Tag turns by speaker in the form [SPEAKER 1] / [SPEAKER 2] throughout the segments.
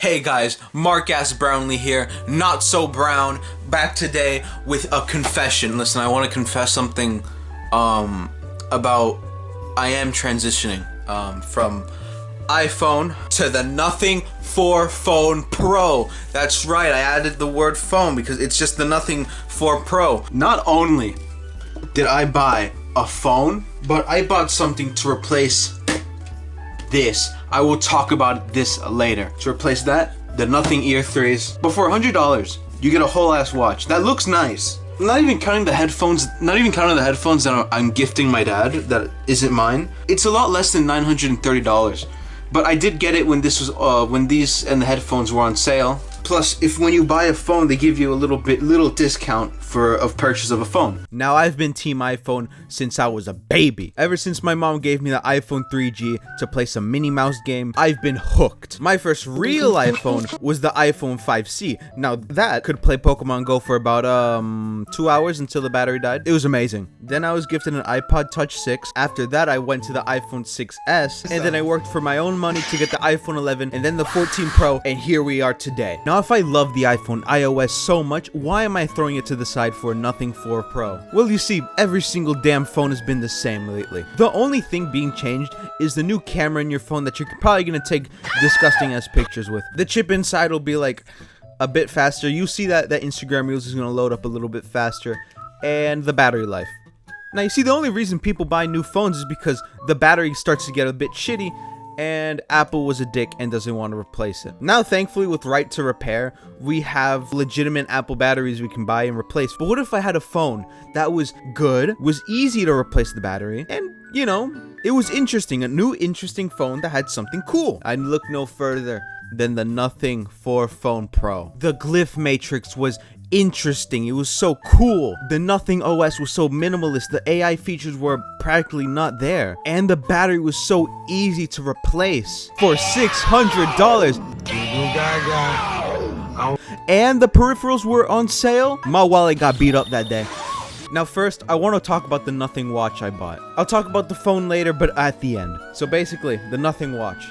[SPEAKER 1] Hey guys, Mark S. Brownlee here, not so brown, back today with a confession. Listen, I want to confess something about I am transitioning from iPhone to the Nothing 4 Phone Pro. That's right, I added the word phone because it's just the Nothing 4 Pro. Not only did I buy a phone, but I bought something to replace this. I will talk about this later. To replace that, the Nothing Ear 3s. But for $100, you get a whole ass watch. That looks nice. Not even counting the headphones. Not even counting the headphones that I'm gifting my dad. That isn't mine. It's a lot less than $930. But I did get it when this was when these and the headphones were on sale. Plus, if when you buy a phone, they give you a little discount of purchase of a phone. Now, I've been Team iPhone since I was a baby. Ever since my mom gave me the iPhone 3G to play some Minnie Mouse game, I've been hooked. My first real iPhone was the iPhone 5C. Now, that could play Pokemon Go for about 2 hours until the battery died. It was amazing. Then I was gifted an iPod Touch 6. After that, I went to the iPhone 6S, and then I worked for my own money to get the iPhone 11, and then the 14 Pro, and here we are today. Now, if I love the iPhone iOS so much, why am I throwing it to the side for a Nothing 4 Pro? Well, you see, every single damn phone has been the same lately. The only thing being changed is the new camera in your phone that you're probably gonna take disgusting ass pictures with. The chip inside will be like a bit faster. You see that Instagram Reels is gonna load up a little bit faster, and the battery life. Now, you see, the only reason people buy new phones is because the battery starts to get a bit shitty, and Apple was a dick and doesn't want to replace it. Now, thankfully, with Right to Repair, we have legitimate Apple batteries we can buy and replace. But what if I had a phone that was good, was easy to replace the battery, and, you know, it was interesting, a new interesting phone that had something cool? I'd look no further than the Nothing 4 Phone Pro. The glyph matrix was interesting. It was so cool. The Nothing OS was so minimalist. The AI features were practically not there. And the battery was so easy to replace for $600. And the peripherals were on sale. My wallet got beat up that day. Now, first, I want to talk about the Nothing watch I bought. I'll talk about the phone later, but at the end. So basically, the Nothing watch.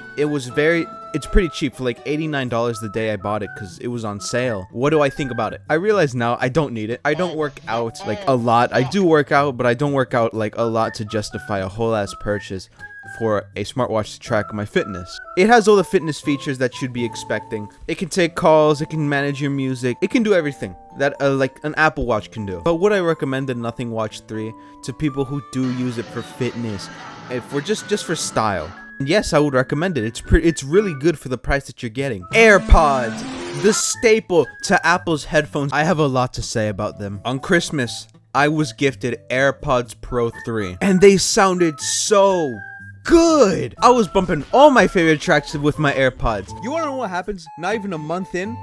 [SPEAKER 1] It's pretty cheap for like $89 the day I bought it because it was on sale. What do I think about it? I realize now I don't need it. I don't work out like a lot. I do work out, but I don't work out like a lot to justify a whole ass purchase for a smartwatch to track my fitness. It has all the fitness features that you'd be expecting. It can take calls, it can manage your music, it can do everything that like an Apple Watch can do. But would I recommend the Nothing Watch 3 to people who do use it for fitness and for just for style? Yes, I would recommend it. It's really good for the price that you're getting. AirPods, the staple to Apple's headphones. I have a lot to say about them. On Christmas, I was gifted AirPods Pro 3, and they sounded so good. I was bumping all my favorite tracks with my AirPods. You wanna know what happens? Not even a month in,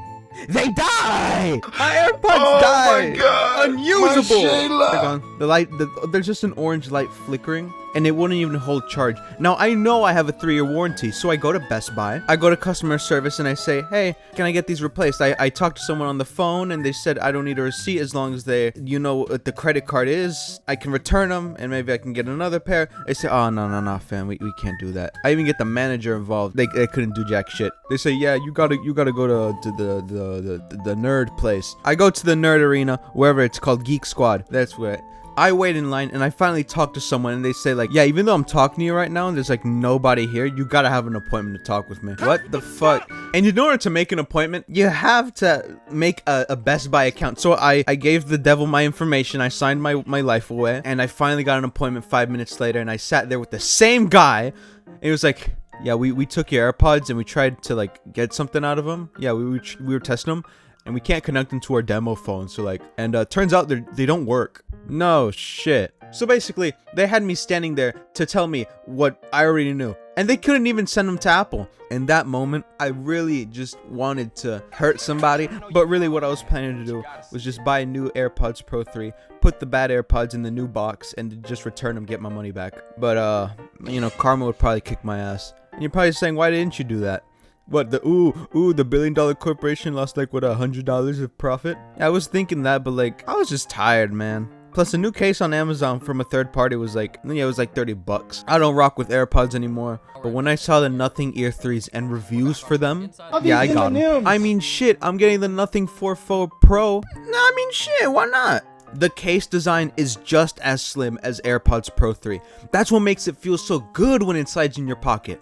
[SPEAKER 1] they die! My AirPods die!
[SPEAKER 2] Oh my god!
[SPEAKER 1] Unusable!
[SPEAKER 2] My Shayla!
[SPEAKER 1] They're gone. There's just an orange light flickering, and it wouldn't even hold charge. Now, I know I have a 3-year warranty, so I go to Best Buy. I go to customer service, and I say, hey, can I get these replaced? I talked to someone on the phone, and they said I don't need a receipt as long as you know what the credit card is. I can return them, and maybe I can get another pair. They say, oh, no, fam, we can't do that. I even get the manager involved. They couldn't do jack shit. They say, yeah, you gotta go to the nerd place. I go to the nerd arena, wherever it's called, Geek Squad. That's where I wait in line, and I finally talk to someone, and they say like, yeah, even though I'm talking to you right now and there's like nobody here, you gotta have an appointment to talk with me. What the fuck? And in order to make an appointment, you have to make a Best Buy account. So I gave the devil my information, I signed my life away, and I finally got an appointment 5 minutes later, and I sat there with the same guy, and he was like, yeah, we took your AirPods and we tried to like get something out of them. Yeah, we were testing them, and we can't connect them to our demo phone. So like, and turns out they don't work. No shit. So basically, they had me standing there to tell me what I already knew, and they couldn't even send them to Apple. In that moment, I really just wanted to hurt somebody, but really what I was planning to do was just buy a new AirPods Pro 3, put the bad AirPods in the new box, and just return them, get my money back. But you know, karma would probably kick my ass. And you're probably saying, why didn't you do that? What, the $1 billion corporation lost like what, $100 of profit? Yeah, I was thinking that, but like, I was just tired, man.
[SPEAKER 2] Plus, a new case on Amazon from a third party was like, yeah, it was like $30. I don't rock with AirPods anymore, but when I saw the Nothing Ear 3s and reviews for them, yeah, I got them. I mean, shit, I'm getting the Nothing 4 Pro. Nah, I mean, shit, why not? The case design is just as slim as AirPods Pro 3. That's what makes it feel so good when it slides in your pocket.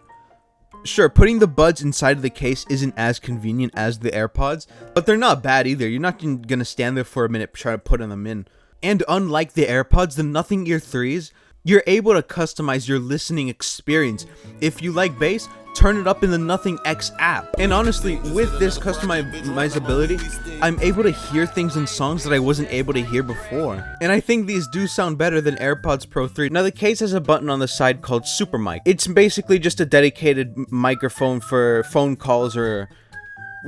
[SPEAKER 2] Sure, putting the buds inside of the case isn't as convenient as the AirPods, but they're not bad either. You're not gonna stand there for a minute trying to put them in. And unlike the AirPods, the Nothing Ear 3s, you're able to customize your listening experience. If you like bass, turn it up in the Nothing X app. And honestly, with this customizability, I'm able to hear things in songs that I wasn't able to hear before. And I think these do sound better than AirPods Pro 3. Now, the case has a button on the side called Super Mic. It's basically just a dedicated microphone for phone calls or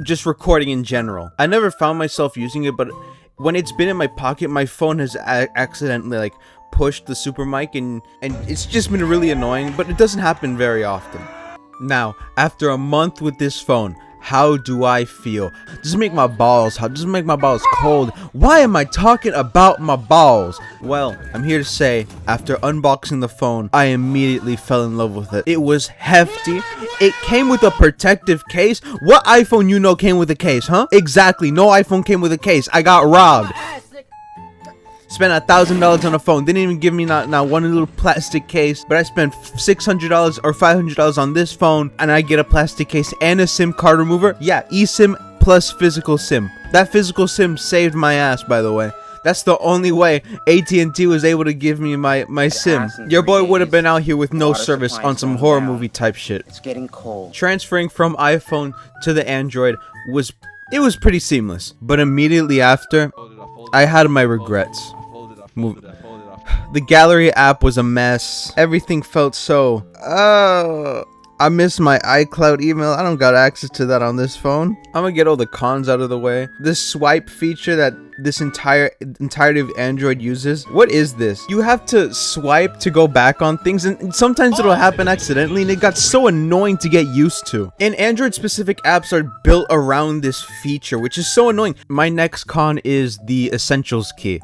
[SPEAKER 2] just recording in general. I never found myself using it, but when it's been in my pocket, my phone has accidentally like pushed the Super Mic, and it's just been really annoying, but it doesn't happen very often. Now, after a month with this phone, how do I feel? Does it make my balls hot? Does it make my balls cold? Why am I talking about my balls? Well, I'm here to say, after unboxing the phone, I immediately fell in love with it. It was hefty. It came with a protective case. What iPhone you know came with a case, huh? Exactly, no iPhone came with a case. I got robbed. Spent $1,000 on a phone. Didn't even give me not one little plastic case. But I spent $600 or $500 on this phone, and I get a plastic case and a SIM card remover. Yeah, eSIM plus physical SIM. That physical SIM saved my ass, by the way. That's the only way AT&T was able to give me my SIM. Your boy would have been out here with no service on some horror movie type shit. It's getting cold. Transferring from iPhone to the Android was pretty seamless. But immediately after, I had my regrets. The gallery app was a mess. Everything felt so... I miss my iCloud email. I don't got access to that on this phone. I'm gonna get all the cons out of the way. This swipe feature that this entirety of Android uses. What is this? You have to swipe to go back on things, and sometimes it'll happen accidentally, and it got so annoying to get used to. And Android specific apps are built around this feature, which is so annoying. My next con is the Essentials key.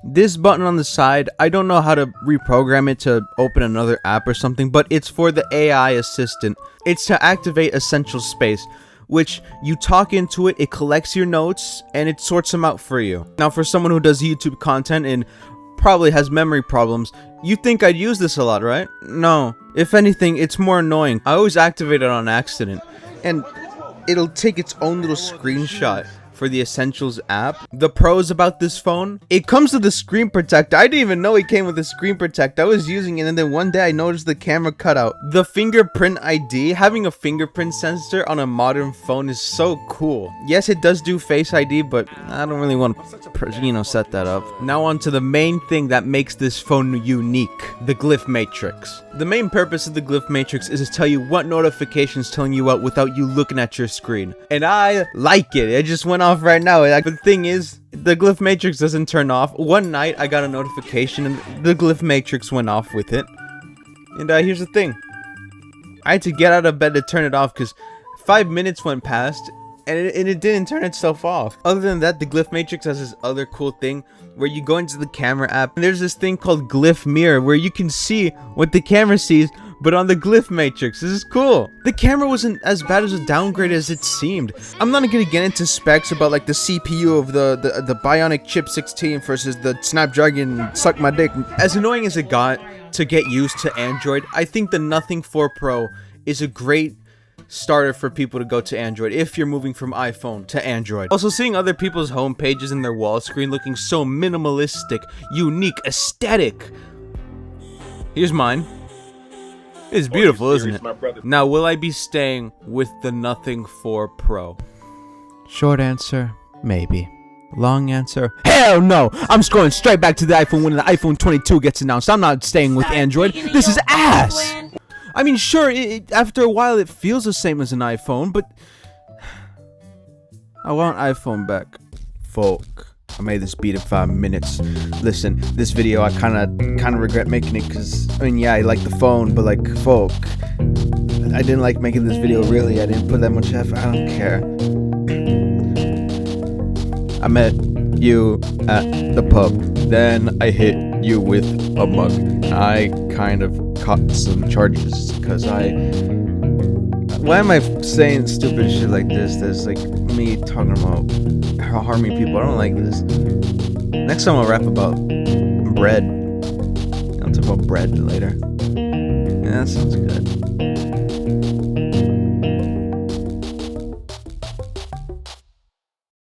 [SPEAKER 2] This button on the side, I don't know how to reprogram it to open another app or something, but it's for the AI assistant. It's to activate Essential Space, which you talk into it, it collects your notes, and it sorts them out for you. Now, for someone who does YouTube content and probably has memory problems, you think I'd use this a lot, right? No. If anything, it's more annoying. I always activate it on accident, and it'll take its own little screenshot for the Essentials app. The pros about this phone, it comes with a screen protector. I didn't even know it came with a screen protector. I was using it, and then one day I noticed the camera cut out. The fingerprint ID, having a fingerprint sensor on a modern phone is so cool. Yes, it does do Face ID, but I don't really want to, set that up. Now on to the main thing that makes this phone unique, the Glyph Matrix. The main purpose of the Glyph Matrix is to tell you what notifications telling you out without you looking at your screen. And I like it. It just went off right now. Like, the thing is, the Glyph Matrix doesn't turn off. One night I got a notification and the Glyph Matrix went off with it. And here's the thing. I had to get out of bed to turn it off because 5 minutes went past and it didn't turn itself off. Other than that, the Glyph Matrix has this other cool thing where you go into the camera app and there's this thing called Glyph Mirror where you can see what the camera sees, but on the Glyph Matrix. This is cool. The camera wasn't as bad as a downgrade as it seemed. I'm not gonna get into specs about like the CPU of the Bionic Chip 16 versus the Snapdragon suck my dick. As annoying as it got to get used to Android, I think the Nothing 4 Pro is a great starter for people to go to Android if you're moving from iPhone to Android. Also, seeing other people's home pages in their wall screen looking so minimalistic, unique, aesthetic. Here's mine. It's beautiful, isn't it? Now, will I be staying with the Nothing 4 Pro? Short answer, maybe. Long answer, hell no! I'm going straight back to the iPhone when the iPhone 22 gets announced. I'm not staying with Android. This is ass! I mean, sure, after a while it feels the same as an iPhone, but I want iPhone back. Folk, I made this beat in 5 minutes. Listen, this video I kind of regret making it because, I mean, yeah, I like the phone, but like, folk, I didn't like making this video, really. I didn't put that much effort. I don't care. I met you at the pub. Then I hit you with a mug. I kind of caught some charges because why am I saying stupid shit like this? There's like me talking about harming people. I don't like this. Next time I'll rap about bread. I'll talk about bread later. Yeah, that sounds good.